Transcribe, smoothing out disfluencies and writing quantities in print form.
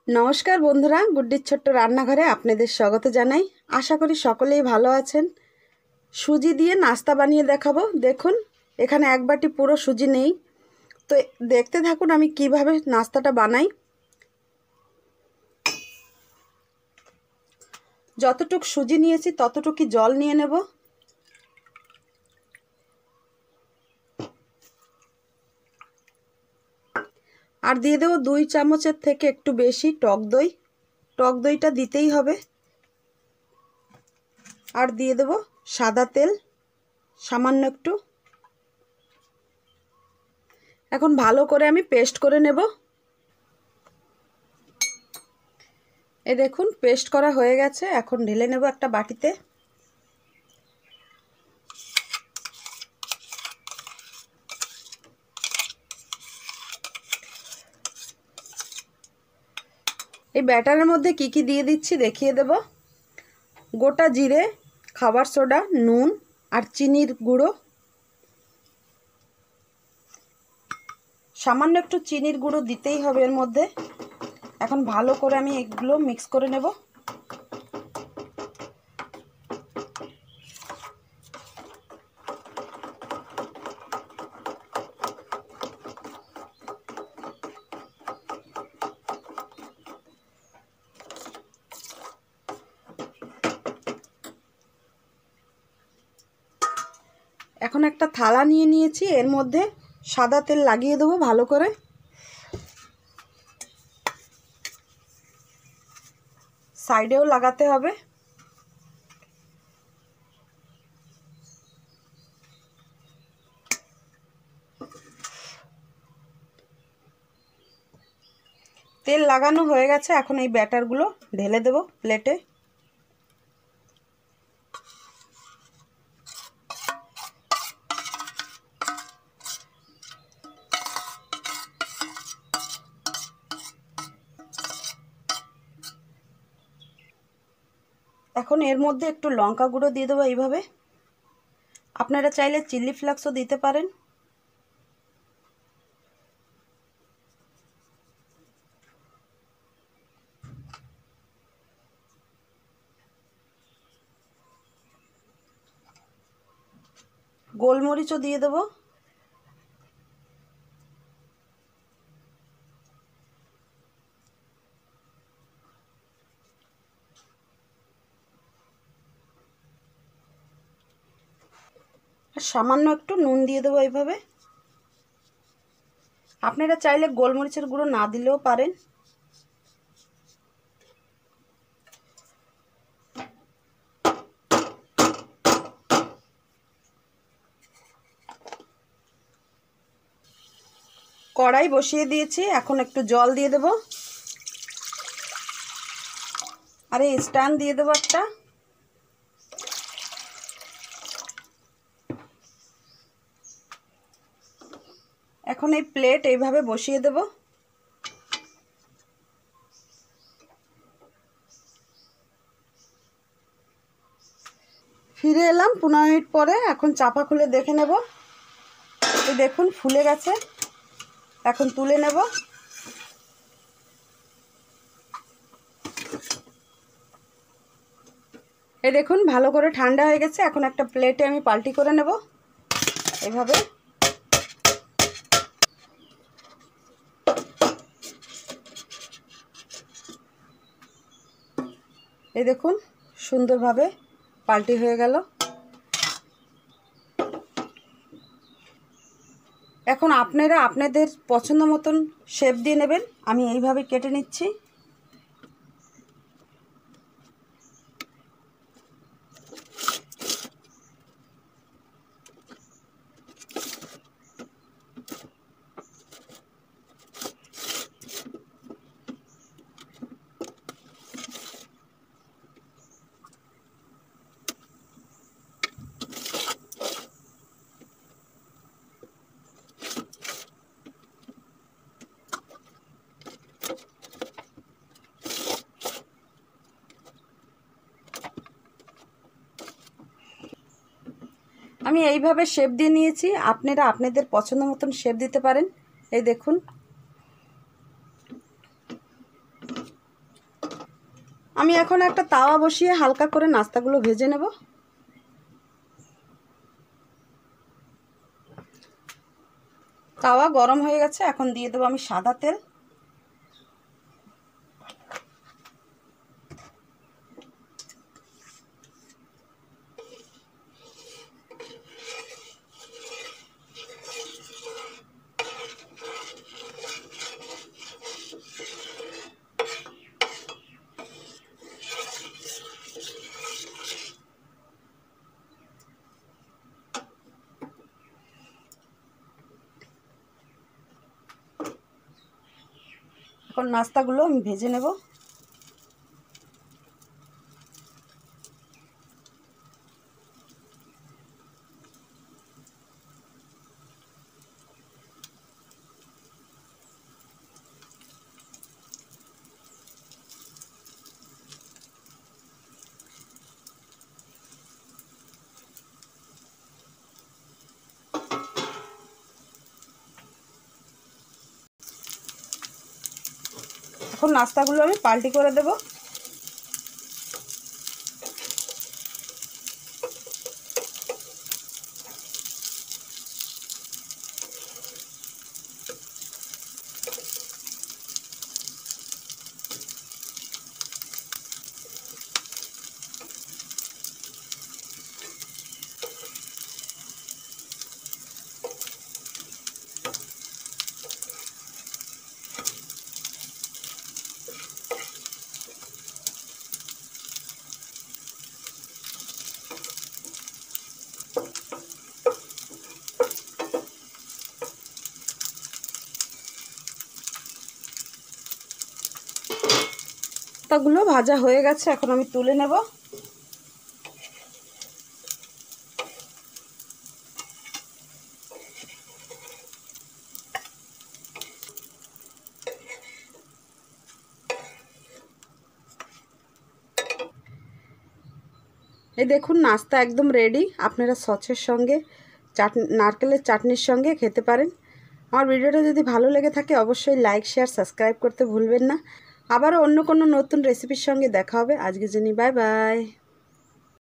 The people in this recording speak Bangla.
নমস্কার বন্ধুরা, গুড্ডির ছোট্ট রান্নাঘরে আপনাদের স্বাগত জানাই। আশা করি সকলেই ভালো আছেন। সুজি দিয়ে নাস্তা বানিয়ে দেখাবো। দেখুন, এখানে এক বাটি পুরো সুজি নেই। তো দেখতে থাকুন আমি কিভাবে নাস্তাটা বানাই। যতটুকু সুজি নিয়েছি ততটুকু জল নিয়ে নেব। আর দিয়ে দেবো 2 চামচের থেকে একটু বেশি টক দই। টক দইটা দিতেই হবে। আর দিয়ে দেবো সাদা তেল সামান্য একটু। এখন ভালো করে আমি পেস্ট করে নেব। এই দেখুন, পেস্ট করা হয়ে গেছে। এখন ঢেলে নেব একটা বাটিতে। এই ব্যাটারের মধ্যে কি কি দিয়ে দিচ্ছি দেখিয়ে দেব। গোটা জিরে, খাবার সোডা, নুন আর চিনির গুঁড়ো। সামান্য একটু চিনির গুঁড়ো দিতেই হবে এর মধ্যে। এখন ভালো করে আমি এগুলো মিক্স করে নেব। এখন একটা থালা নিয়ে নিয়েছি, এর মধ্যে সাদা তেল লাগিয়ে দেবো ভালো করে। সাইডেও লাগাতে হবে। তেল লাগানো হয়ে গেছে। এখন এই ব্যাটারগুলো ঢেলে দেব প্লেটে। এখন এর মধ্যে একটু লঙ্কা গুঁড়ো দিয়ে দেবো এইভাবে। আপনারা চাইলে চিলি ফ্লেক্সও দিতে পারেন। গোলমরিচও দিয়ে দেবো। আর সামান্য একটু নুন দিয়ে দেবো এইভাবে। আপনারা চাইলে গোলমরিচের গুঁড়ো না দিলেও পারেন। কড়াই বসিয়ে দিয়েছি, এখন একটু জল দিয়ে দেব। আর এই স্ট্যান্ড দিয়ে দেবো একটা। এখন এই প্লেট এইভাবে বসিয়ে দেব। ফিরে এলাম 15 মিনিট পরে। এখন চাপা খুলে দেখে নেব। এই দেখুন, ফুলে গেছে। এখন তুলে নেব। এই দেখুন, ভালো করে ঠান্ডা হয়ে গেছে। এখন একটা প্লেটে আমি পাল্টি করে নেব এইভাবে। এই দেখুন, সুন্দরভাবে পাল্টি হয়ে গেল। এখন আপনারা আপনাদের পছন্দ মতন শেপ দিয়ে নেবেন। আমি এইভাবে কেটে নিচ্ছি। আমি এইভাবে শেপ দিয়ে নিয়েছি। আপনারা আপনাদের পছন্দ মতন শেপ দিতে পারেন। এই দেখুন, আমি এখন একটা তাওয়া বসিয়ে হালকা করে নাস্তাগুলো ভেজে নেব। তাওয়া গরম হয়ে গেছে, এখন দিয়ে দেবো আমি সাদা তেল। এখন নাস্তাগুলো আমি ভেজে নেব। এখন নাস্তাগুলো আমি পাল্টি করে দেব। নাস্তাগুলো ভাজা হয়ে গেছে, এখন আমি তুলে নেব। এই দেখুন নাস্তা একদম রেডি। আপনারা সসের সঙ্গে নারকেলের চাটনির সঙ্গে খেতে পারেন। আমার ভিডিওটা যদি ভালো লেগে থাকে অবশ্যই লাইক শেয়ার সাবস্ক্রাইব করতে ভুলবেন না। আবারও অন্য কোনো নতুন রেসিপির সঙ্গে দেখা হবে। আজকের জন্য বাই বাই।